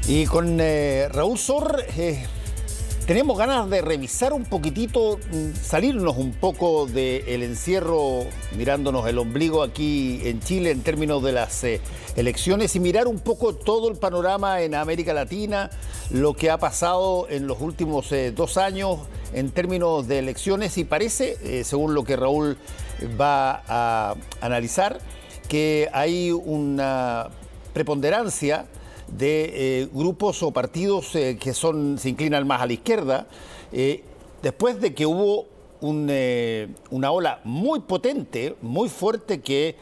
Y con Raúl Sor tenemos ganas de revisar un poquitito, salirnos un poco del encierro, mirándonos el ombligo aquí en Chile en términos de las elecciones y mirar un poco todo el panorama en América Latina, lo que ha pasado en los últimos 2 años en términos de elecciones y parece, según lo que Raúl va a analizar, que hay una preponderancia de grupos o partidos que se inclinan más a la izquierda, después de que hubo una ola muy potente, muy fuerte, que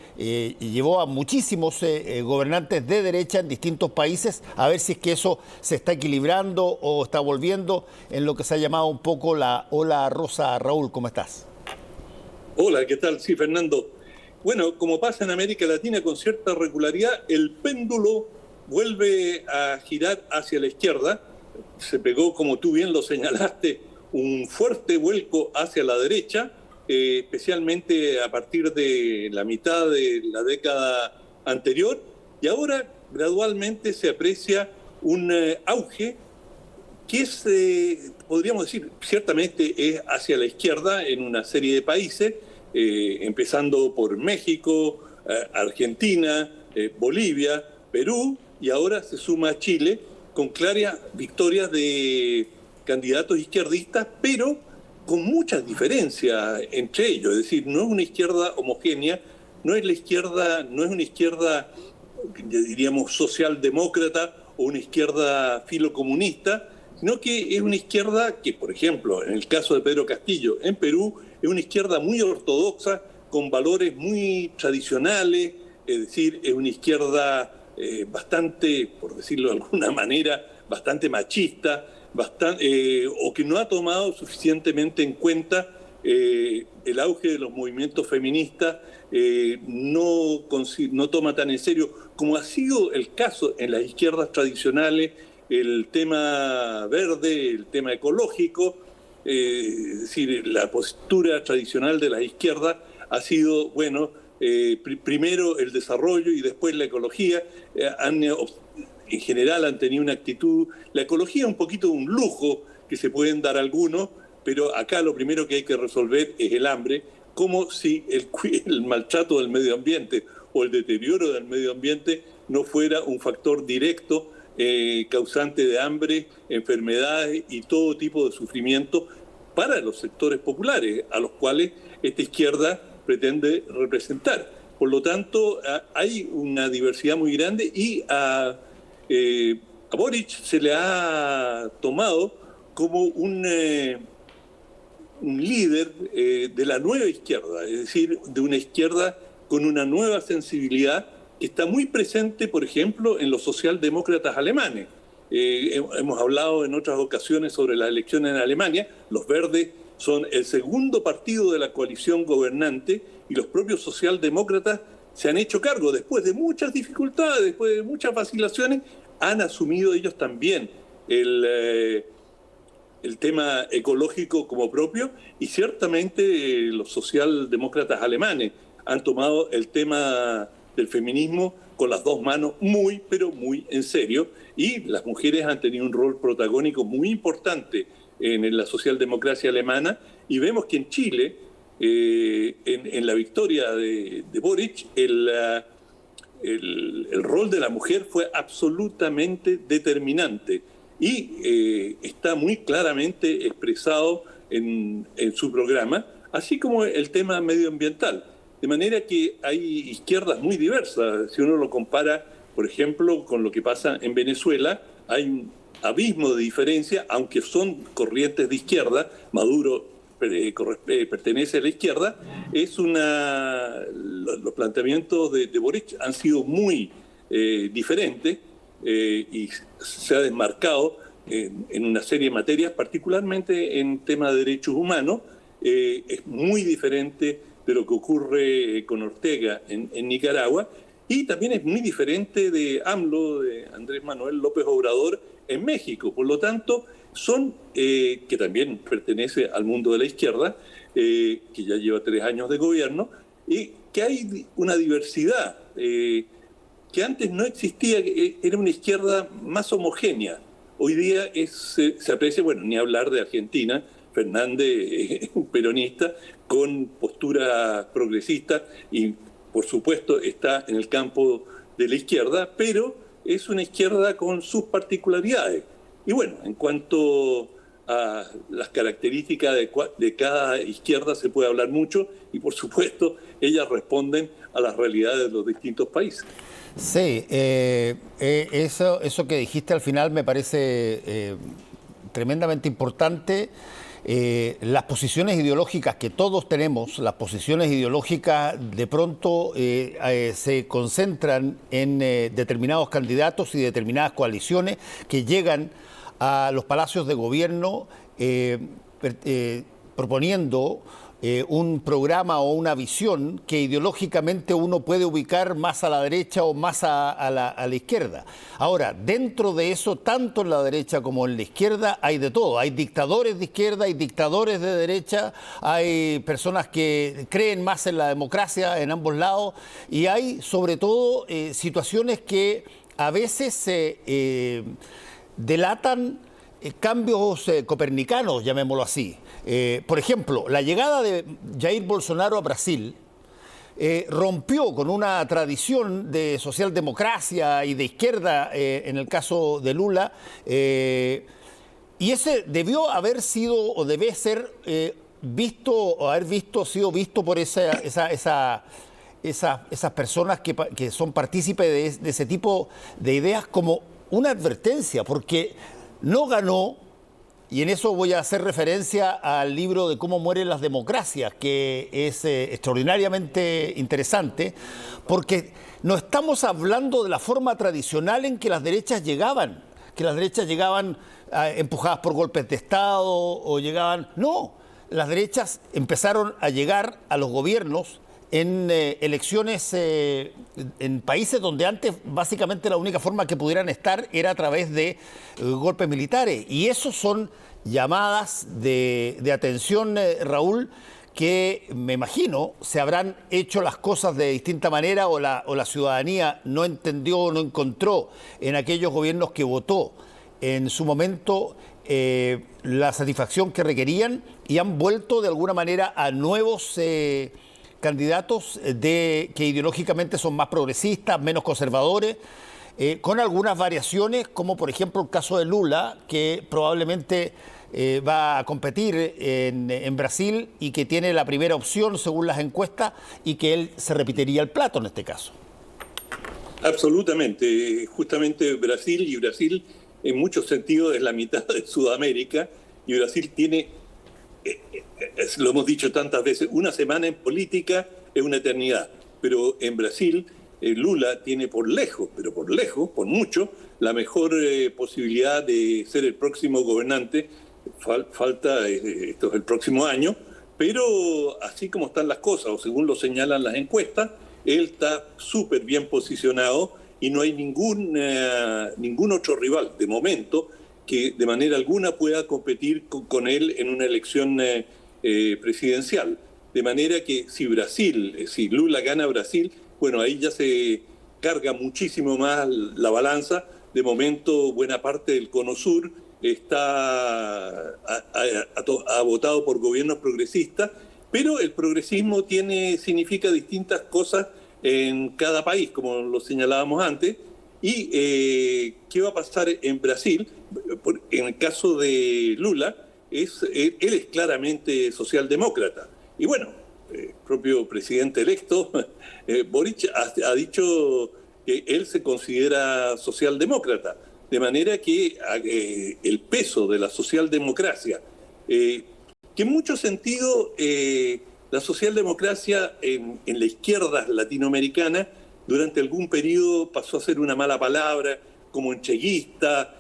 llevó a muchísimos gobernantes de derecha en distintos países, a ver si es que eso se está equilibrando o está volviendo en lo que se ha llamado un poco la ola rosa. Raúl, ¿cómo estás? Hola, ¿qué tal? Sí, Fernando. Bueno, como pasa en América Latina con cierta regularidad, el péndulo vuelve a girar hacia la izquierda. Se pegó, como tú bien lo señalaste, un fuerte vuelco hacia la derecha, especialmente a partir de la mitad de la década anterior, y ahora gradualmente se aprecia un auge que es, podríamos decir, ciertamente es hacia la izquierda en una serie de países, empezando por México, Argentina, Bolivia, Perú, y ahora se suma a Chile con claras victorias de candidatos izquierdistas, pero con muchas diferencias entre ellos. Es decir, no es una izquierda homogénea, no es una izquierda, diríamos, socialdemócrata o una izquierda filocomunista, sino que es una izquierda que, por ejemplo, en el caso de Pedro Castillo, en Perú, es una izquierda muy ortodoxa, con valores muy tradicionales, es decir, es una izquierda bastante, por decirlo de alguna manera, bastante machista, o que no ha tomado suficientemente en cuenta el auge de los movimientos feministas, no toma tan en serio, como ha sido el caso en las izquierdas tradicionales, el tema verde, el tema ecológico. Es decir, la postura tradicional de las izquierdas ha sido, bueno, primero el desarrollo y después la ecología. En general han tenido una actitud, la ecología es un poquito un lujo que se pueden dar algunos, pero acá lo primero que hay que resolver es el hambre, como si el maltrato del medio ambiente o el deterioro del medio ambiente no fuera un factor directo causante de hambre, enfermedades y todo tipo de sufrimiento para los sectores populares, a los cuales esta izquierda pretende representar. Por lo tanto, hay una diversidad muy grande y a Boric se le ha tomado como un líder de la nueva izquierda, es decir, de una izquierda con una nueva sensibilidad que está muy presente, por ejemplo, en los socialdemócratas alemanes. Hemos hablado en otras ocasiones sobre las elecciones en Alemania. Los verdes son el segundo partido de la coalición gobernante y los propios socialdemócratas se han hecho cargo, después de muchas dificultades, después de muchas vacilaciones, han asumido ellos también el tema ecológico como propio, y ciertamente los socialdemócratas alemanes han tomado el tema del feminismo con las dos manos muy, pero muy en serio, y las mujeres han tenido un rol protagónico muy importante en la socialdemocracia alemana, y vemos que en Chile, en la victoria de Boric, el rol de la mujer fue absolutamente determinante y está muy claramente expresado en su programa, así como el tema medioambiental. De manera que hay izquierdas muy diversas. Si uno lo compara, por ejemplo, con lo que pasa en Venezuela, hay un abismo de diferencia, aunque son corrientes de izquierda. Maduro pertenece a la izquierda. Los planteamientos de Boric han sido muy diferentes y se ha desmarcado en una serie de materias, particularmente en temas de derechos humanos. Es muy diferente de lo que ocurre con Ortega en Nicaragua, y también es muy diferente de AMLO, de Andrés Manuel López Obrador, en México. Por lo tanto, que también pertenece al mundo de la izquierda, que ya lleva 3 años de gobierno, y que hay una diversidad que que antes no existía, era una izquierda más homogénea. Hoy día se aprecia, bueno, ni hablar de Argentina, Fernández, un peronista, con postura progresista y, por supuesto, está en el campo de la izquierda, pero es una izquierda con sus particularidades. Y bueno, en cuanto a las características de cada izquierda se puede hablar mucho y, por supuesto, ellas responden a las realidades de los distintos países. Sí, eso que dijiste al final me parece tremendamente importante. Las posiciones ideológicas que todos tenemos, las posiciones ideológicas de pronto se concentran en determinados candidatos y determinadas coaliciones que llegan a los palacios de gobierno proponiendo un programa o una visión que ideológicamente uno puede ubicar más a la derecha o más a la izquierda. Ahora, dentro de eso, tanto en la derecha como en la izquierda, hay de todo. Hay dictadores de izquierda, hay dictadores de derecha, hay personas que creen más en la democracia en ambos lados y hay, sobre todo, situaciones que a veces delatan cambios copernicanos, llamémoslo así. Por ejemplo, la llegada de Jair Bolsonaro a Brasil rompió con una tradición de socialdemocracia y de izquierda, en el caso de Lula, y ese debió haber sido o debe ser sido visto por esas personas que son partícipes de ese tipo de ideas como una advertencia, porque no ganó. Y en eso voy a hacer referencia al libro de Cómo mueren las democracias, que es extraordinariamente interesante, porque no estamos hablando de la forma tradicional en que las derechas llegaban, empujadas por golpes de Estado o llegaban... No, las derechas empezaron a llegar a los gobiernos en elecciones en países donde antes básicamente la única forma que pudieran estar era a través de golpes militares. Y esos son llamadas de atención, Raúl, que me imagino se habrán hecho las cosas de distinta manera o la ciudadanía no entendió o no encontró en aquellos gobiernos que votó en su momento la satisfacción que requerían y han vuelto de alguna manera a nuevos candidatos que ideológicamente son más progresistas, menos conservadores, con algunas variaciones, como por ejemplo el caso de Lula, que probablemente va a competir en Brasil y que tiene la primera opción según las encuestas y que él se repetiría el plato en este caso. Absolutamente, justamente Brasil en muchos sentidos es la mitad de Sudamérica y Brasil tiene... lo hemos dicho tantas veces, una semana en política es una eternidad, pero en Brasil Lula tiene por lejos, por mucho, la mejor posibilidad de ser el próximo gobernante. Falta, esto es el próximo año, pero así como están las cosas, o según lo señalan las encuestas, él está súper bien posicionado y no hay ningún otro rival de momento que de manera alguna pueda competir con él en una elección presidencial. De manera que si Lula gana Brasil, bueno, ahí ya se carga muchísimo más la balanza. De momento, buena parte del Cono Sur ha votado por gobiernos progresistas, pero el progresismo significa distintas cosas en cada país, como lo señalábamos antes. ¿Y qué va a pasar en Brasil? En el caso de Lula, él es claramente socialdemócrata. Y bueno, el propio presidente electo, Boric, ha dicho que él se considera socialdemócrata. De manera que el peso de la socialdemocracia, que en muchos sentidos la socialdemocracia en la izquierda latinoamericana durante algún periodo pasó a ser una mala palabra, como encheguista,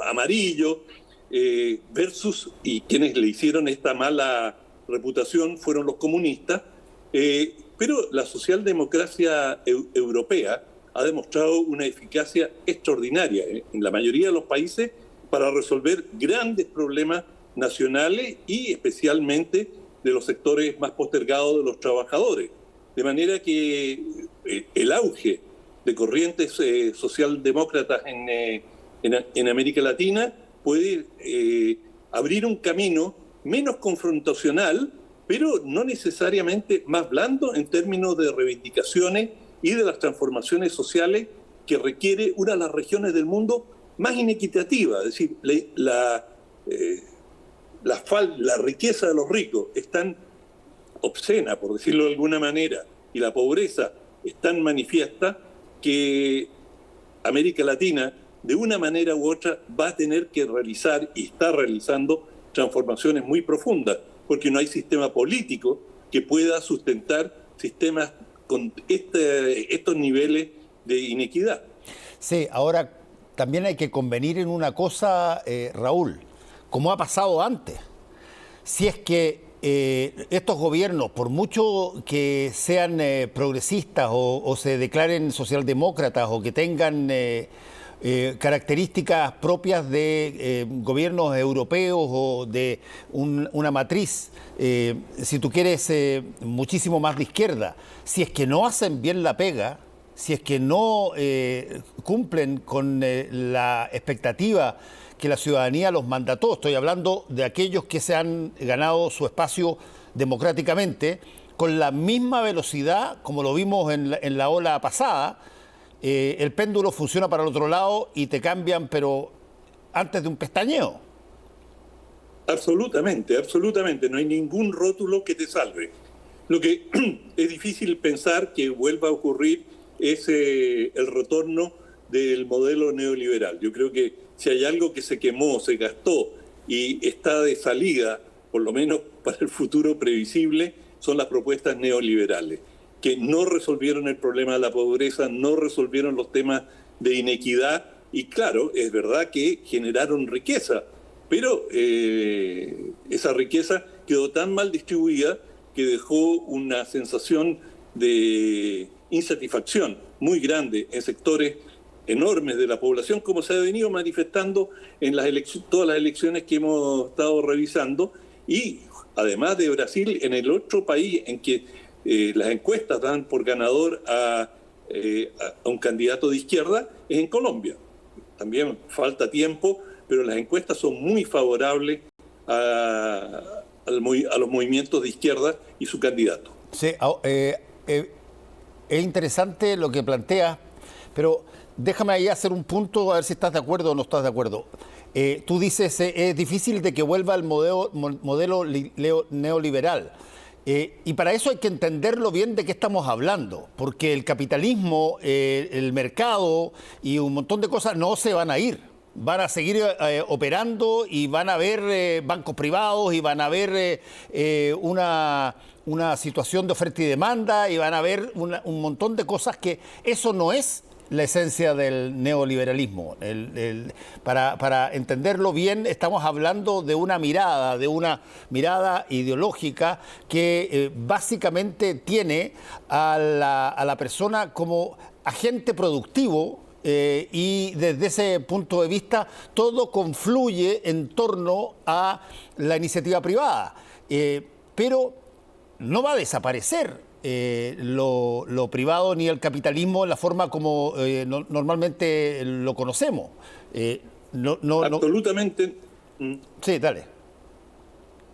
amarillo, versus, y quienes le hicieron esta mala reputación fueron los comunistas, pero la socialdemocracia europea ha demostrado una eficacia extraordinaria en la mayoría de los países para resolver grandes problemas nacionales y especialmente de los sectores más postergados de los trabajadores. De manera que el auge de corrientes socialdemócratas en América Latina puede abrir un camino menos confrontacional, pero no necesariamente más blando en términos de reivindicaciones y de las transformaciones sociales que requiere una de las regiones del mundo más inequitativa. Es decir, la riqueza de los ricos es tan obscena, por decirlo de alguna manera, y la pobreza es tan manifiesta que América Latina, de una manera u otra, va a tener que realizar y está realizando transformaciones muy profundas, porque no hay sistema político que pueda sustentar sistemas con estos niveles de inequidad. Sí, ahora también hay que convenir en una cosa, Raúl, como ha pasado antes. Si es que estos gobiernos, por mucho que sean progresistas o se declaren socialdemócratas o que tengan características propias de gobiernos europeos o de una matriz, si tú quieres, muchísimo más de izquierda, si es que no hacen bien la pega, si es que no cumplen con la expectativa que la ciudadanía los mandató, estoy hablando de aquellos que se han ganado su espacio democráticamente, con la misma velocidad, como lo vimos en la ola pasada, el péndulo funciona para el otro lado y te cambian, pero antes de un pestañeo. Absolutamente, absolutamente. No hay ningún rótulo que te salve. Lo que es difícil pensar que vuelva a ocurrir es el retorno del modelo neoliberal. Yo creo que si hay algo que se quemó, se gastó y está de salida, por lo menos para el futuro previsible, son las propuestas neoliberales, que no resolvieron el problema de la pobreza, no resolvieron los temas de inequidad y claro, es verdad que generaron riqueza, pero esa riqueza quedó tan mal distribuida que dejó una sensación de insatisfacción muy grande en sectores enormes de la población, como se ha venido manifestando en todas las elecciones que hemos estado revisando, y además de Brasil, en el otro país en que las encuestas dan por ganador a un candidato de izquierda, es en Colombia. También falta tiempo, pero las encuestas son muy favorables a los movimientos de izquierda y su candidato. Sí, es interesante lo que planteas, pero déjame ahí hacer un punto, a ver si estás de acuerdo o no estás de acuerdo. Tú dices, es difícil de que vuelva el modelo neoliberal. Y para eso hay que entenderlo bien de qué estamos hablando, porque el capitalismo, el mercado y un montón de cosas no se van a ir. Van a seguir operando y van a haber bancos privados y van a haber una situación de oferta y demanda y van a haber un montón de cosas que eso no es la esencia del neoliberalismo. Para entenderlo bien, estamos hablando de una mirada ideológica que básicamente tiene a la persona como agente productivo. Y desde ese punto de vista todo confluye en torno a la iniciativa privada, pero no va a desaparecer lo privado ni el capitalismo en la forma como normalmente lo conocemos. Absolutamente. Sí, dale.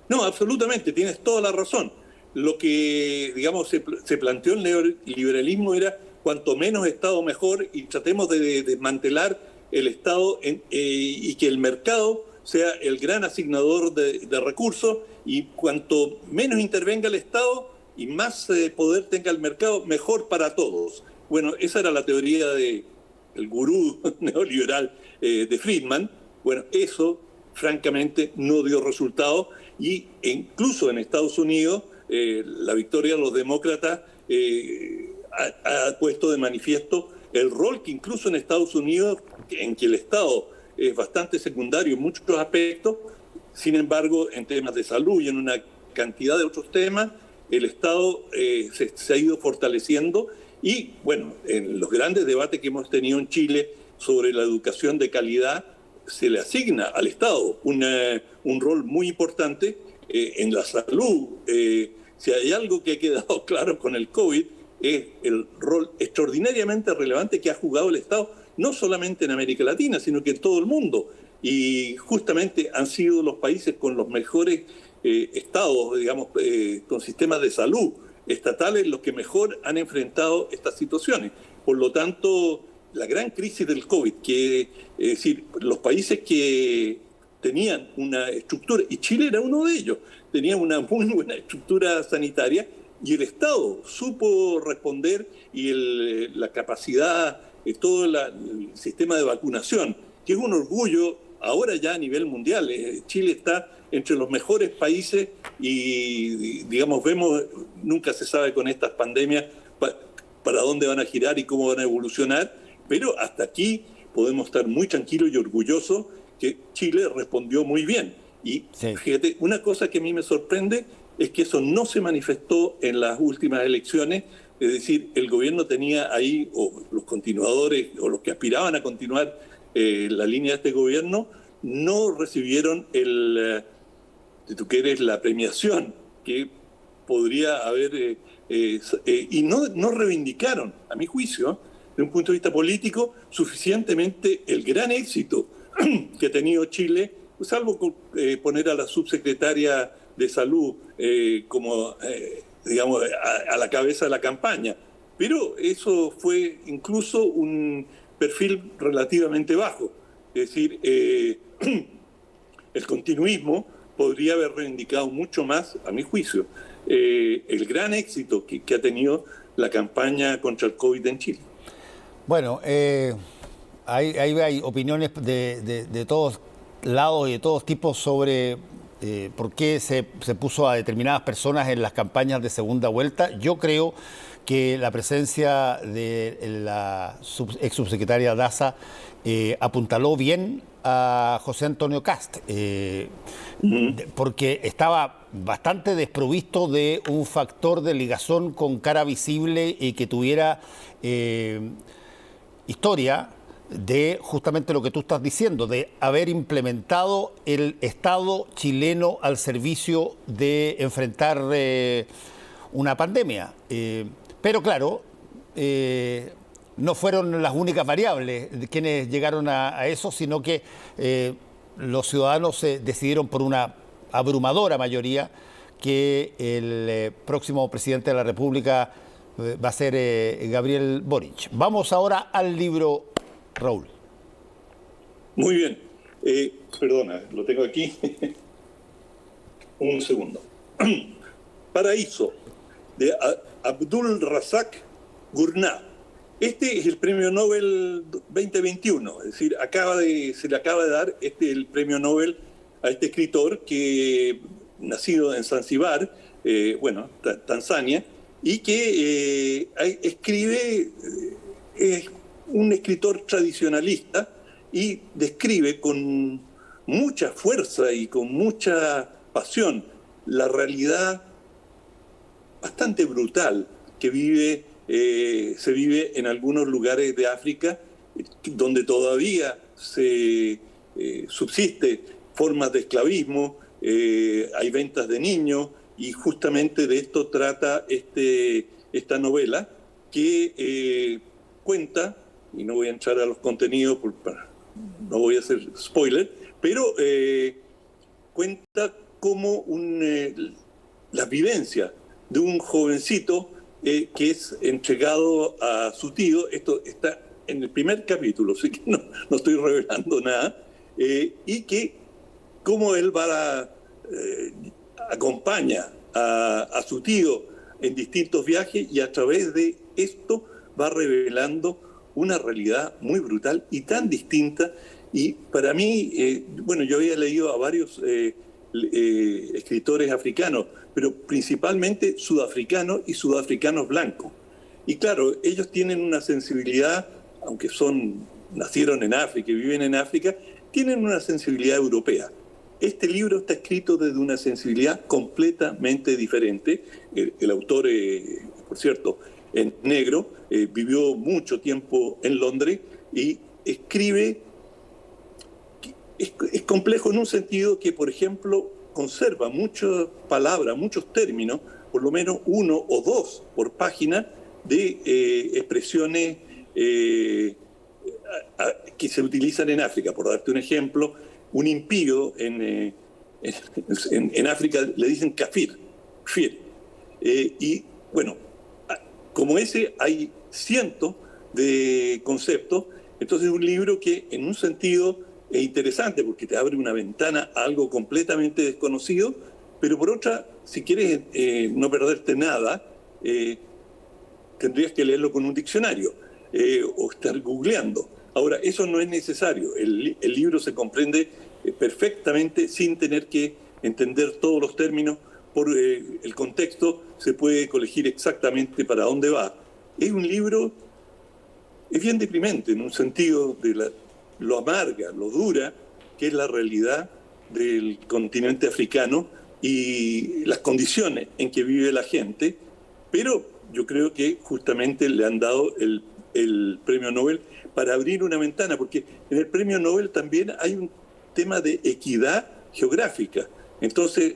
No, absolutamente, tienes toda la razón. Lo que, digamos, se planteó el neoliberalismo era cuanto menos Estado mejor y tratemos de desmantelar el Estado y que el mercado sea el gran asignador de recursos y cuanto menos intervenga el Estado y más poder tenga el mercado, mejor para todos. Bueno, esa era la teoría del gurú neoliberal de Friedman. Bueno, eso francamente no dio resultado y incluso en Estados Unidos la victoria de los demócratas ha puesto de manifiesto el rol que incluso en Estados Unidos, en que el Estado es bastante secundario en muchos aspectos, sin embargo, en temas de salud y en una cantidad de otros temas, el Estado se ha ido fortaleciendo y, bueno, en los grandes debates que hemos tenido en Chile sobre la educación de calidad, se le asigna al Estado un rol muy importante en la salud. Si hay algo que ha quedado claro con el COVID es el rol extraordinariamente relevante que ha jugado el Estado, no solamente en América Latina, sino que en todo el mundo. Y justamente han sido los países con los mejores estados, digamos, con sistemas de salud estatales los que mejor han enfrentado estas situaciones. Por lo tanto, la gran crisis del COVID, es decir, los países que tenían una estructura, y Chile era uno de ellos, tenía una muy buena estructura sanitaria, y el Estado supo responder, y la capacidad, todo el sistema de vacunación, que es un orgullo ahora ya a nivel mundial. Chile está entre los mejores países y, digamos, nunca se sabe con estas pandemias para dónde van a girar y cómo van a evolucionar, pero hasta aquí podemos estar muy tranquilos y orgullosos que Chile respondió muy bien. Y sí, fíjate, una cosa que a mí me sorprende es que eso no se manifestó en las últimas elecciones. Es decir, el gobierno tenía ahí, o los continuadores, o los que aspiraban a continuar la línea de este gobierno, no recibieron si tú quieres, la premiación que podría haber, y no reivindicaron, a mi juicio, de un punto de vista político, suficientemente el gran éxito que ha tenido Chile, salvo poner a la subsecretaria de Salud como, digamos, a la cabeza de la campaña. Pero eso fue incluso un perfil relativamente bajo. Es decir, el continuismo podría haber reivindicado mucho más, a mi juicio, el gran éxito que ha tenido la campaña contra el COVID en Chile. Bueno, hay opiniones de todos lados y de todos tipos sobre por qué se puso a determinadas personas en las campañas de segunda vuelta. Yo creo que la presencia de la ex subsecretaria Daza apuntaló bien a José Antonio Kast, porque estaba bastante desprovisto de un factor de ligazón con cara visible y que tuviera historia de justamente lo que tú estás diciendo, de haber implementado el Estado chileno al servicio de enfrentar una pandemia. Pero claro, no fueron las únicas variables quienes llegaron a eso, sino que los ciudadanos decidieron por una abrumadora mayoría que el próximo presidente de la República va a ser Gabriel Boric. Vamos ahora al libro, Raúl. Muy bien. Perdona, lo tengo aquí. Un segundo. Paraíso, de Abdul Razak Gurnah. Este es el premio Nobel 2021, es decir, se le acaba de dar el premio Nobel a este escritor que nacido en Zanzíbar, Tanzania, y que escribe, es un escritor tradicionalista y describe con mucha fuerza y con mucha pasión la realidad bastante brutal que se vive en algunos lugares de África, donde todavía se subsiste formas de esclavismo, hay ventas de niños, y justamente de esto trata esta novela que cuenta, y no voy a entrar a los contenidos, no voy a hacer spoiler, pero cuenta cómo la vivencia de un jovencito que es entregado a su tío. Esto está en el primer capítulo, así que no estoy revelando nada, y que cómo él acompaña a su tío en distintos viajes, y a través de esto va revelando una realidad muy brutal y tan distinta. Y para mí, yo había leído a varios escritores africanos, pero principalmente sudafricanos y sudafricanos blancos. Y claro, ellos tienen una sensibilidad, aunque nacieron en África y viven en África, tienen una sensibilidad europea. Este libro está escrito desde una sensibilidad completamente diferente. El autor, por cierto, es negro, vivió mucho tiempo en Londres y escribe. Es complejo en un sentido que, por ejemplo, conserva muchas palabras, muchos términos, por lo menos uno o dos por página, de expresiones que se utilizan en África. Por darte un ejemplo, un impío en África le dicen kafir. Y bueno, como ese hay cientos de conceptos. Entonces es un libro que en un sentido es interesante porque te abre una ventana a algo completamente desconocido, pero por otra, si quieres no perderte nada, tendrías que leerlo con un diccionario o estar googleando. Ahora, eso no es necesario. El libro se comprende perfectamente sin tener que entender todos los términos. Por el contexto se puede colegir exactamente para dónde va. Es un libro, es bien deprimente en un sentido de lo amarga, lo dura que es la realidad del continente africano y las condiciones en que vive la gente, pero yo creo que justamente le han dado el premio Nobel para abrir una ventana, porque en el premio Nobel también hay un tema de equidad geográfica. Entonces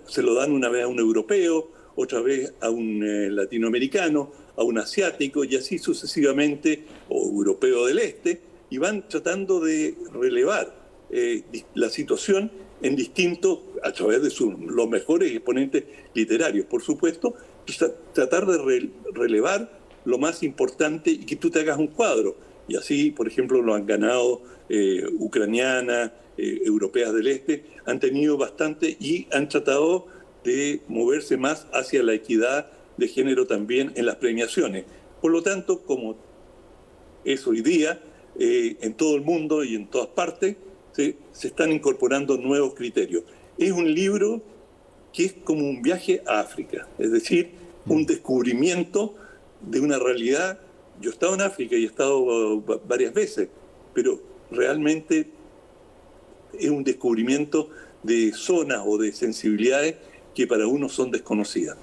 se lo dan una vez a un europeo, otra vez a un latinoamericano, a un asiático y así sucesivamente, o europeo del este, y van tratando de relevar la situación en distintos, a través de los mejores exponentes literarios, por supuesto, tratar de relevar lo más importante y que tú te hagas un cuadro. Y así, por ejemplo, lo han ganado ucranianas, europeas del este, han tenido bastante y han tratado de moverse más hacia la equidad de género también en las premiaciones. Por lo tanto, como es hoy día, en todo el mundo y en todas partes, se están incorporando nuevos criterios. Es un libro que es como un viaje a África, es decir, un descubrimiento de una realidad. Yo he estado en África y he estado varias veces, pero realmente es un descubrimiento de zonas o de sensibilidades que para uno son desconocidas.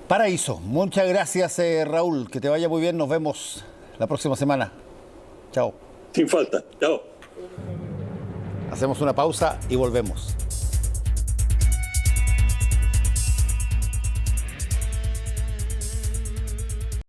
Paraíso, muchas gracias Raúl, que te vaya muy bien, nos vemos la próxima semana. Chao. Sin falta, chao. Hacemos una pausa y volvemos.